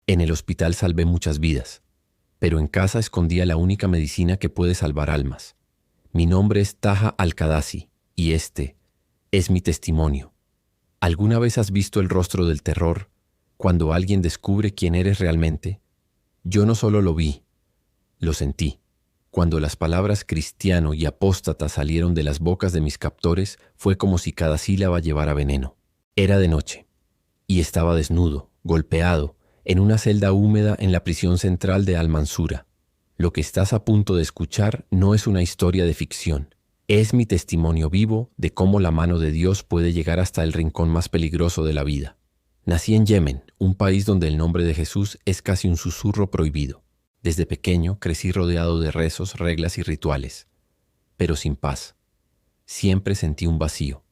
En el hospital salvé muchas vidas, pero en casa escondía la única medicina que puede salvar almas. Mi nombre es Taha Al-Qadasi y este es mi testimonio. ¿Alguna vez has visto el rostro del terror cuando alguien descubre quién eres realmente? Yo no solo lo vi, lo sentí. Cuando las palabras cristiano y apóstata salieron de las bocas de mis captores, fue como si cada sílaba llevara veneno. Era de noche, y estaba desnudo, golpeado, en una celda húmeda en la prisión central de Al-Mansura. Lo que estás a punto de escuchar no es una historia de ficción. Es mi testimonio vivo de cómo la mano de Dios puede llegar hasta el rincón más peligroso de la vida. Nací en Yemen, un país donde el nombre de Jesús es casi un susurro prohibido. Desde pequeño crecí rodeado de rezos, reglas y rituales, pero sin paz. Siempre sentí un vacío.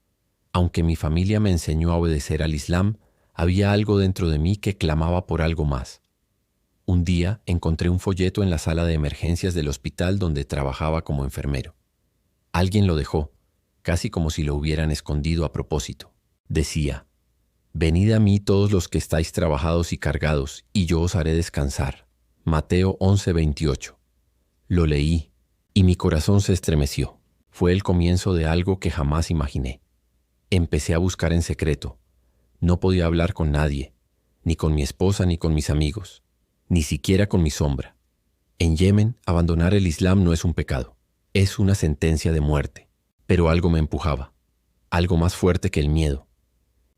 Aunque mi familia me enseñó a obedecer al Islam, había algo dentro de mí que clamaba por algo más. Un día encontré un folleto en la sala de emergencias del hospital donde trabajaba como enfermero. Alguien lo dejó, casi como si lo hubieran escondido a propósito. Decía: «Venid a mí todos los que estáis trabajados y cargados, y yo os haré descansar». Mateo 11:28. Lo leí, y mi corazón se estremeció. Fue el comienzo de algo que jamás imaginé. Empecé a buscar en secreto. No podía hablar con nadie, ni con mi esposa ni con mis amigos, ni siquiera con mi sombra. En Yemen, abandonar el Islam no es un pecado, es una sentencia de muerte. Pero algo me empujaba, algo más fuerte que el miedo.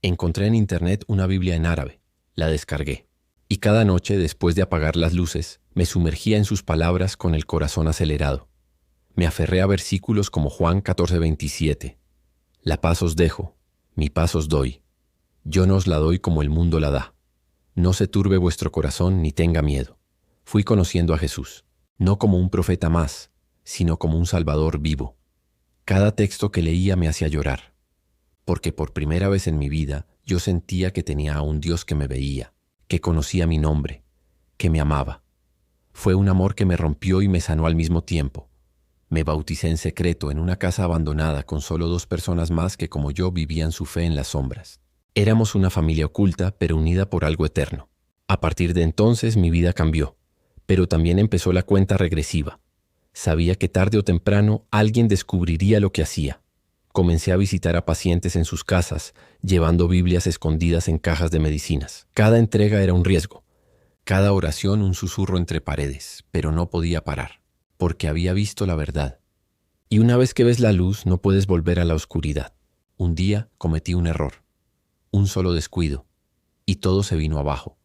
Encontré en internet una Biblia en árabe, la descargué, y cada noche, después de apagar las luces, me sumergía en sus palabras con el corazón acelerado. Me aferré a versículos como Juan 14:27. La paz os dejo, mi paz os doy. Yo no os la doy como el mundo la da. No se turbe vuestro corazón ni tenga miedo. Fui conociendo a Jesús, no como un profeta más, sino como un Salvador vivo. Cada texto que leía me hacía llorar, porque por primera vez en mi vida yo sentía que tenía a un Dios que me veía, que conocía mi nombre, que me amaba. Fue un amor que me rompió y me sanó al mismo tiempo. Me bauticé en secreto en una casa abandonada con solo 2 personas más que como yo vivían su fe en las sombras. Éramos una familia oculta pero unida por algo eterno. A partir de entonces mi vida cambió, pero también empezó la cuenta regresiva. Sabía que tarde o temprano alguien descubriría lo que hacía. Comencé a visitar a pacientes en sus casas, llevando Biblias escondidas en cajas de medicinas. Cada entrega era un riesgo, cada oración un susurro entre paredes, pero no podía parar, porque había visto la verdad. Y una vez que ves la luz, no puedes volver a la oscuridad. Un día cometí un error, un solo descuido, y todo se vino abajo.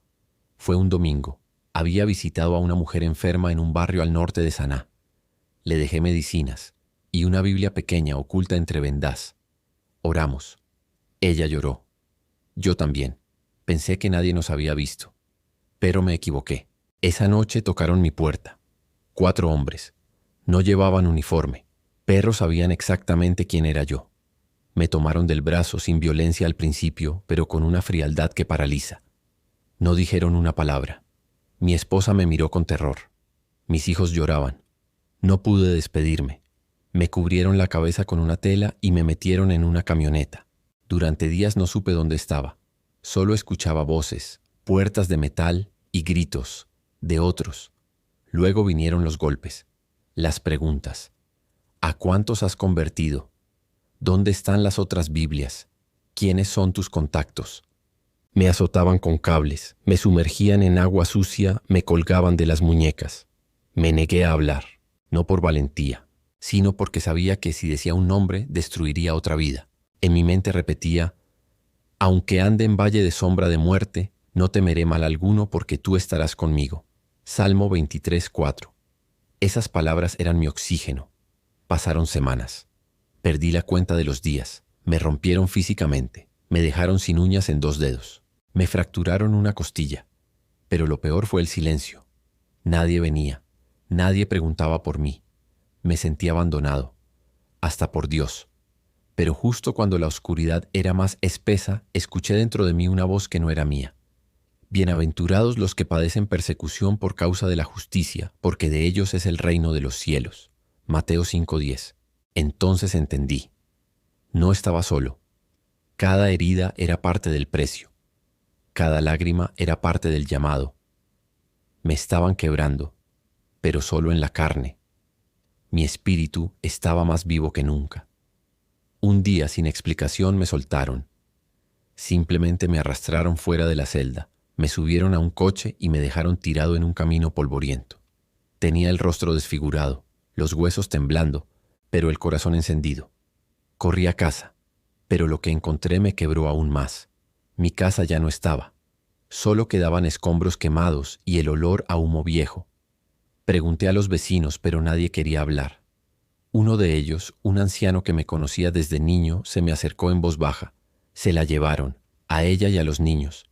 Fue un domingo. Había visitado a una mujer enferma en un barrio al norte de Saná. Le dejé medicinas y una Biblia pequeña oculta entre vendás. Oramos. Ella lloró. Yo también. Pensé que nadie nos había visto. Pero me equivoqué. Esa noche tocaron mi puerta. 4 hombres. No llevaban uniforme, pero sabían exactamente quién era yo. Me tomaron del brazo sin violencia al principio, pero con una frialdad que paraliza. No dijeron una palabra. Mi esposa me miró con terror. Mis hijos lloraban. No pude despedirme. Me cubrieron la cabeza con una tela y me metieron en una camioneta. Durante días no supe dónde estaba. Solo escuchaba voces, puertas de metal y gritos de otros. Luego vinieron los golpes, las preguntas. ¿A cuántos has convertido? ¿Dónde están las otras Biblias? ¿Quiénes son tus contactos? Me azotaban con cables, me sumergían en agua sucia, me colgaban de las muñecas. Me negué a hablar, no por valentía, sino porque sabía que si decía un nombre, destruiría otra vida. En mi mente repetía: aunque ande en valle de sombra de muerte, no temeré mal alguno porque tú estarás conmigo. Salmo 23:4. Esas palabras eran mi oxígeno. Pasaron semanas. Perdí la cuenta de los días. Me rompieron físicamente. Me dejaron sin uñas en 2 dedos. Me fracturaron una costilla. Pero lo peor fue el silencio. Nadie venía. Nadie preguntaba por mí. Me sentí abandonado. Hasta por Dios. Pero justo cuando la oscuridad era más espesa, escuché dentro de mí una voz que no era mía. Bienaventurados los que padecen persecución por causa de la justicia, porque de ellos es el reino de los cielos. Mateo 5:10. Entonces entendí. No estaba solo. Cada herida era parte del precio. Cada lágrima era parte del llamado. Me estaban quebrando, pero solo en la carne. Mi espíritu estaba más vivo que nunca. Un día, sin explicación, me soltaron. Simplemente me arrastraron fuera de la celda, me subieron a un coche y me dejaron tirado en un camino polvoriento. Tenía el rostro desfigurado, los huesos temblando, pero el corazón encendido. Corrí a casa, pero lo que encontré me quebró aún más. Mi casa ya no estaba. Solo quedaban escombros quemados y el olor a humo viejo. Pregunté a los vecinos, pero nadie quería hablar. Uno de ellos, un anciano que me conocía desde niño, se me acercó en voz baja. Se la llevaron, a ella y a los niños.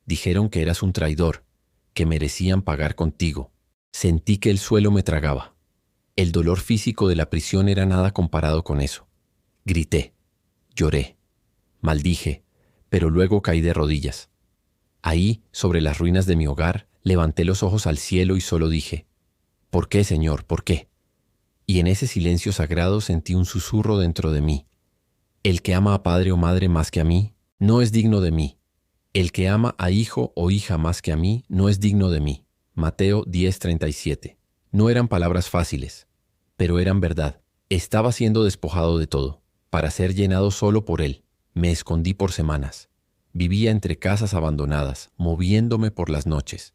Dijeron que eras un traidor, que merecían pagar contigo. Sentí que el suelo me tragaba. El dolor físico de la prisión era nada comparado con eso. Grité, lloré, maldije, pero luego caí de rodillas. Ahí, sobre las ruinas de mi hogar, levanté los ojos al cielo y solo dije, ¿por qué, Señor? ¿Por qué? Y en ese silencio sagrado sentí un susurro dentro de mí. El que ama a padre o madre más que a mí, no es digno de mí. El que ama a hijo o hija más que a mí, no es digno de mí. Mateo 10:37. No eran palabras fáciles, pero eran verdad. Estaba siendo despojado de todo, para ser llenado solo por él. Me escondí por semanas. Vivía entre casas abandonadas, moviéndome por las noches.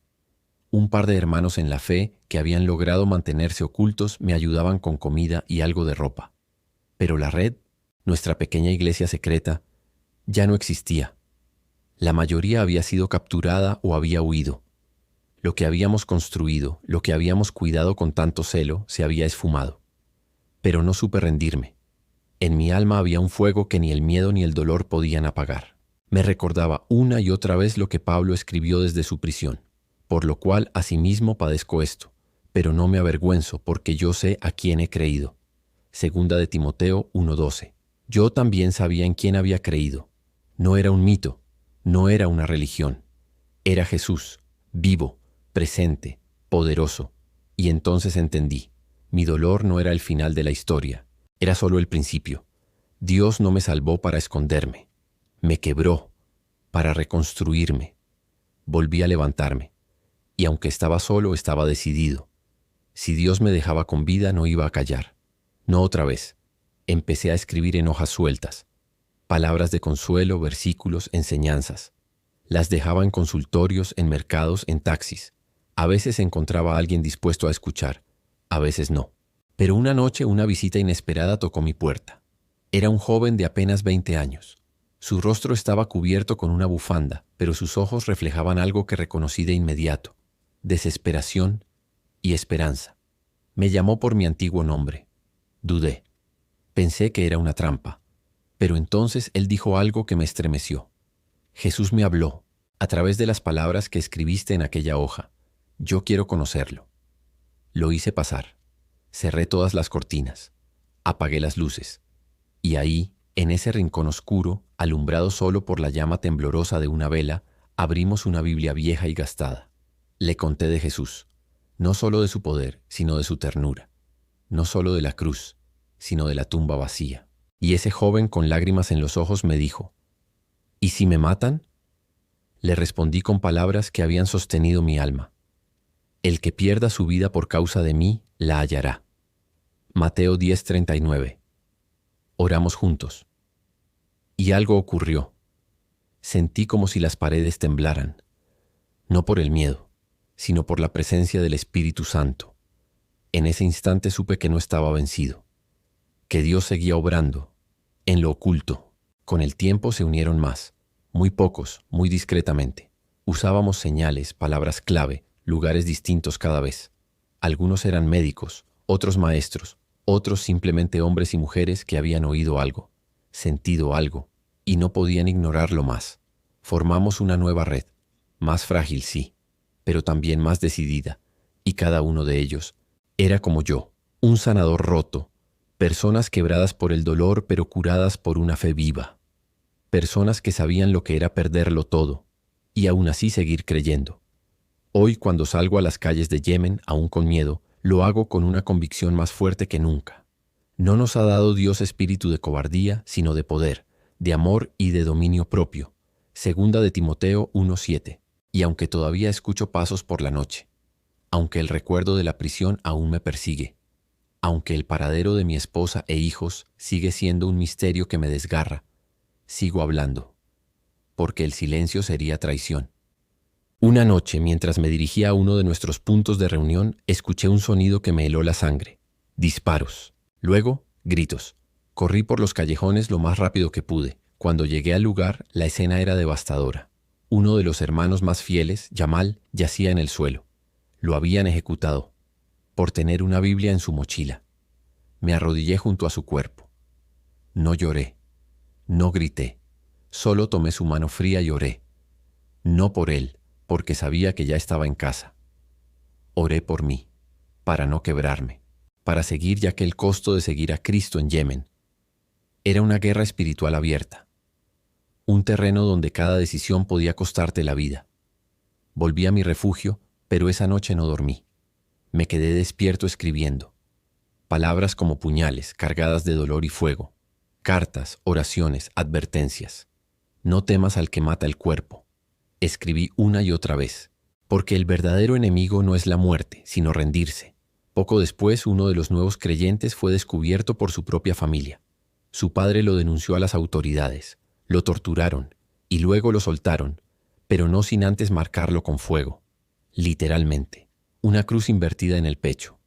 Un par de hermanos en la fe, que habían logrado mantenerse ocultos, me ayudaban con comida y algo de ropa. Pero la red, nuestra pequeña iglesia secreta, ya no existía. La mayoría había sido capturada o había huido. Lo que habíamos construido, lo que habíamos cuidado con tanto celo, se había esfumado. Pero no supe rendirme. En mi alma había un fuego que ni el miedo ni el dolor podían apagar. Me recordaba una y otra vez lo que Pablo escribió desde su prisión, por lo cual asimismo padezco esto, pero no me avergüenzo porque yo sé a quién he creído. Segunda de Timoteo 1:12. Yo también sabía en quién había creído. No era un mito, no era una religión. Era Jesús, vivo, presente, poderoso. Y entonces entendí. Mi dolor no era el final de la historia, era solo el principio. Dios no me salvó para esconderme. Me quebró para reconstruirme. Volví a levantarme. Y aunque estaba solo, estaba decidido. Si Dios me dejaba con vida, no iba a callar. No otra vez. Empecé a escribir en hojas sueltas. Palabras de consuelo, versículos, enseñanzas. Las dejaba en consultorios, en mercados, en taxis. A veces encontraba a alguien dispuesto a escuchar, a veces no. Pero una noche una visita inesperada tocó mi puerta. Era un joven de apenas 20 años. Su rostro estaba cubierto con una bufanda, pero sus ojos reflejaban algo que reconocí de inmediato: desesperación y esperanza. Me llamó por mi antiguo nombre. Dudé. Pensé que era una trampa. Pero entonces él dijo algo que me estremeció. Jesús me habló, a través de las palabras que escribiste en aquella hoja. Yo quiero conocerlo. Lo hice pasar. Cerré todas las cortinas. Apagué las luces. Y ahí, en ese rincón oscuro, alumbrado solo por la llama temblorosa de una vela, abrimos una Biblia vieja y gastada. Le conté de Jesús, no solo de su poder, sino de su ternura. No solo de la cruz, sino de la tumba vacía. Y ese joven con lágrimas en los ojos me dijo, ¿y si me matan? Le respondí con palabras que habían sostenido mi alma. El que pierda su vida por causa de mí, la hallará. Mateo 10:39. Oramos juntos. Y algo ocurrió. Sentí como si las paredes temblaran, no por el miedo, sino por la presencia del Espíritu Santo. En ese instante supe que no estaba vencido, que Dios seguía obrando, en lo oculto. Con el tiempo se unieron más, muy pocos, muy discretamente. Usábamos señales, palabras clave, lugares distintos cada vez. Algunos eran médicos, otros maestros, otros simplemente hombres y mujeres que habían oído algo, sentido algo, y no podían ignorarlo más. Formamos una nueva red, más frágil sí, pero también más decidida, y cada uno de ellos era como yo, un sanador roto, personas quebradas por el dolor pero curadas por una fe viva, personas que sabían lo que era perderlo todo, y aún así seguir creyendo. Hoy, cuando salgo a las calles de Yemen, aún con miedo, lo hago con una convicción más fuerte que nunca. No nos ha dado Dios espíritu de cobardía, sino de poder, de amor y de dominio propio. Segunda de Timoteo 1:7. Y aunque todavía escucho pasos por la noche, aunque el recuerdo de la prisión aún me persigue, aunque el paradero de mi esposa e hijos sigue siendo un misterio que me desgarra, sigo hablando, porque el silencio sería traición. Una noche, mientras me dirigía a uno de nuestros puntos de reunión, escuché un sonido que me heló la sangre. Disparos. Luego, gritos. Corrí por los callejones lo más rápido que pude. Cuando llegué al lugar, la escena era devastadora. Uno de los hermanos más fieles, Yamal, yacía en el suelo. Lo habían ejecutado por tener una Biblia en su mochila. Me arrodillé junto a su cuerpo. No lloré, no grité, solo tomé su mano fría y oré. No por él, porque sabía que ya estaba en casa. Oré por mí, para no quebrarme, para seguir ya que el costo de seguir a Cristo en Yemen era una guerra espiritual abierta, un terreno donde cada decisión podía costarte la vida. Volví a mi refugio, pero esa noche no dormí. Me quedé despierto escribiendo. Palabras como puñales, cargadas de dolor y fuego. Cartas, oraciones, advertencias. No temas al que mata el cuerpo. Escribí una y otra vez, porque el verdadero enemigo no es la muerte, sino rendirse. Poco después, uno de los nuevos creyentes fue descubierto por su propia familia. Su padre lo denunció a las autoridades, lo torturaron y luego lo soltaron, pero no sin antes marcarlo con fuego. Literalmente, una cruz invertida en el pecho,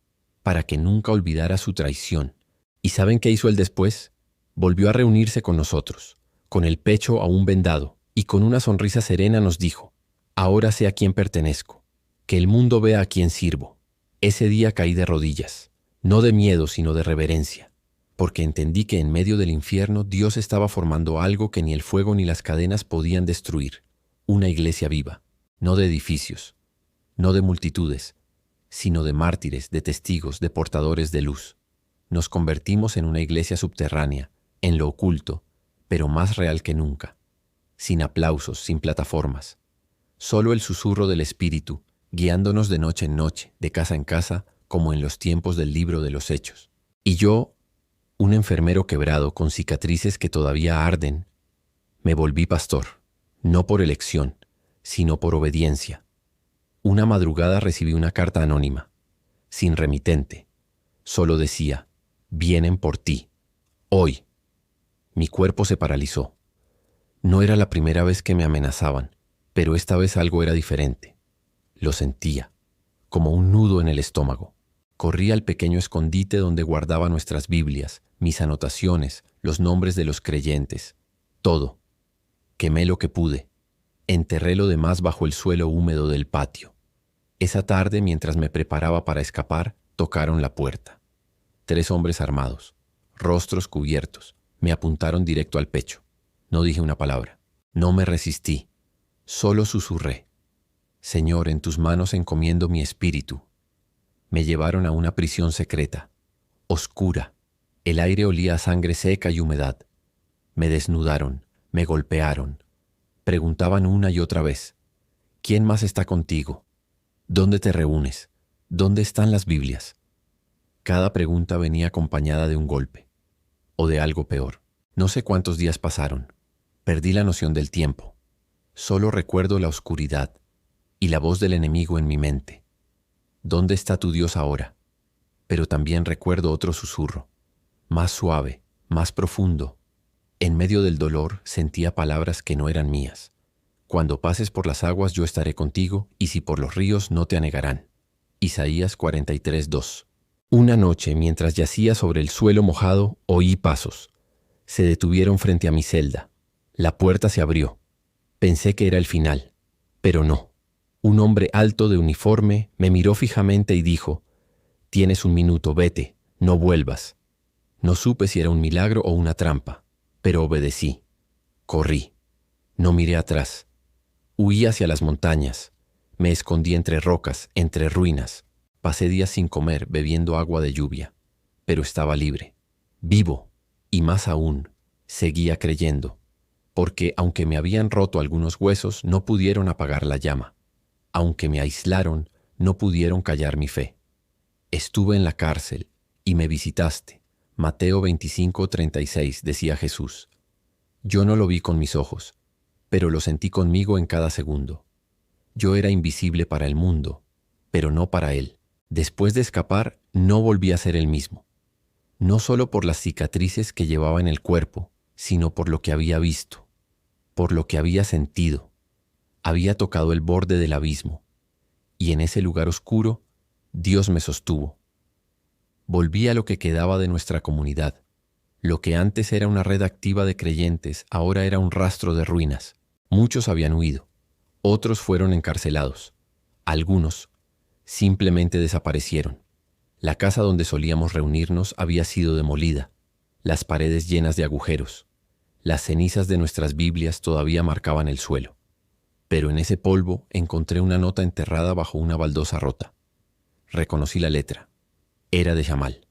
para que nunca olvidara su traición. ¿Y saben qué hizo él después? Volvió a reunirse con nosotros, con el pecho aún vendado, y con una sonrisa serena nos dijo: ahora sé a quién pertenezco, que el mundo vea a quién sirvo. Ese día caí de rodillas, no de miedo sino de reverencia, porque entendí que en medio del infierno Dios estaba formando algo que ni el fuego ni las cadenas podían destruir, una iglesia viva, no de edificios, no de multitudes, sino de mártires, de testigos, de portadores de luz. Nos convertimos en una iglesia subterránea, en lo oculto, pero más real que nunca, sin aplausos, sin plataformas. Solo el susurro del Espíritu, guiándonos de noche en noche, de casa en casa, como en los tiempos del libro de los Hechos. Y yo, un enfermero quebrado con cicatrices que todavía arden, me volví pastor, no por elección, sino por obediencia. Una madrugada recibí una carta anónima, sin remitente. Solo decía: vienen por ti, hoy. Mi cuerpo se paralizó. No era la primera vez que me amenazaban, pero esta vez algo era diferente. Lo sentía, como un nudo en el estómago. Corrí al pequeño escondite donde guardaba nuestras Biblias, mis anotaciones, los nombres de los creyentes, todo. Quemé lo que pude. Enterré lo demás bajo el suelo húmedo del patio. Esa tarde, mientras me preparaba para escapar, tocaron la puerta. 3 hombres armados, rostros cubiertos, me apuntaron directo al pecho. No dije una palabra. No me resistí. Solo susurré: Señor, en tus manos encomiendo mi espíritu. Me llevaron a una prisión secreta, oscura. El aire olía a sangre seca y humedad. Me desnudaron, me golpearon. Preguntaban una y otra vez: ¿quién más está contigo? ¿Dónde te reúnes? ¿Dónde están las Biblias? Cada pregunta venía acompañada de un golpe, o de algo peor. No sé cuántos días pasaron. Perdí la noción del tiempo. Solo recuerdo la oscuridad y la voz del enemigo en mi mente. ¿Dónde está tu Dios ahora? Pero también recuerdo otro susurro, más suave, más profundo. En medio del dolor sentía palabras que no eran mías. Cuando pases por las aguas yo estaré contigo, y si por los ríos no te anegarán. Isaías 43:2. Una noche, mientras yacía sobre el suelo mojado, oí pasos. Se detuvieron frente a mi celda. La puerta se abrió. Pensé que era el final, pero no. Un hombre alto de uniforme me miró fijamente y dijo: «Tienes un minuto, vete, no vuelvas». No supe si era un milagro o una trampa, pero obedecí. Corrí. No miré atrás. Huí hacia las montañas. Me escondí entre rocas, entre ruinas. Pasé días sin comer, bebiendo agua de lluvia. Pero estaba libre, vivo, y más aún, seguía creyendo. Porque aunque me habían roto algunos huesos, no pudieron apagar la llama. Aunque me aislaron, no pudieron callar mi fe. Estuve en la cárcel y me visitaste. Mateo 25:36 decía Jesús. Yo no lo vi con mis ojos, pero lo sentí conmigo en cada segundo. Yo era invisible para el mundo, pero no para él. Después de escapar, no volví a ser el mismo. No solo por las cicatrices que llevaba en el cuerpo, sino por lo que había visto, por lo que había sentido. Había tocado el borde del abismo, y en ese lugar oscuro, Dios me sostuvo. Volví a lo que quedaba de nuestra comunidad. Lo que antes era una red activa de creyentes, ahora era un rastro de ruinas. Muchos habían huido, otros fueron encarcelados, algunos simplemente desaparecieron. La casa donde solíamos reunirnos había sido demolida, las paredes llenas de agujeros. Las cenizas de nuestras Biblias todavía marcaban el suelo. Pero en ese polvo encontré una nota enterrada bajo una baldosa rota. Reconocí la letra. Era de Shamal.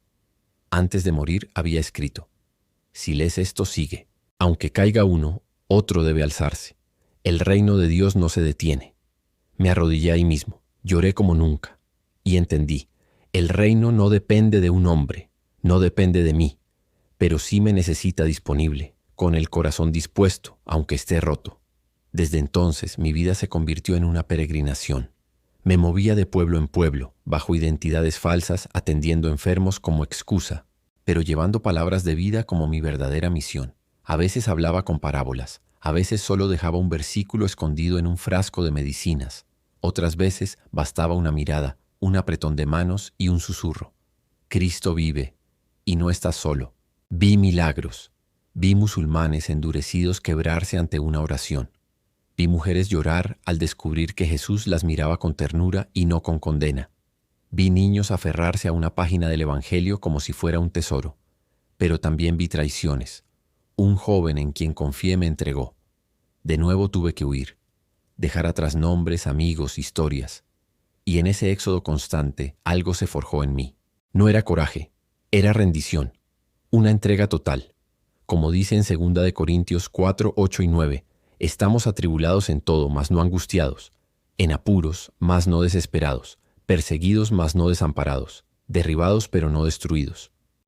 Antes de morir había escrito: si lees esto, sigue. Aunque caiga uno, otro debe alzarse. El reino de Dios no se detiene. Me arrodillé ahí mismo, lloré como nunca, y entendí: el reino no depende de un hombre, no depende de mí, pero sí me necesita disponible, con el corazón dispuesto, aunque esté roto. Desde entonces mi vida se convirtió en una peregrinación. Me movía de pueblo en pueblo, bajo identidades falsas, atendiendo enfermos como excusa, pero llevando palabras de vida como mi verdadera misión. A veces hablaba con parábolas, a veces solo dejaba un versículo escondido en un frasco de medicinas. Otras veces bastaba una mirada, un apretón de manos y un susurro. Cristo vive, y no está solo. Vi milagros, vi musulmanes endurecidos quebrarse ante una oración. Vi mujeres llorar al descubrir que Jesús las miraba con ternura y no con condena. Vi niños aferrarse a una página del Evangelio como si fuera un tesoro. Pero también vi traiciones. Un joven en quien confié me entregó. De nuevo tuve que huir, dejar atrás nombres, amigos, historias. Y en ese éxodo constante algo se forjó en mí. No era coraje, era rendición, una entrega total. Como dice en 2 Corintios 4, 8 y 9, estamos atribulados en todo, mas no angustiados, en apuros, mas no desesperados, perseguidos, mas no desamparados, derribados, pero no destruidos.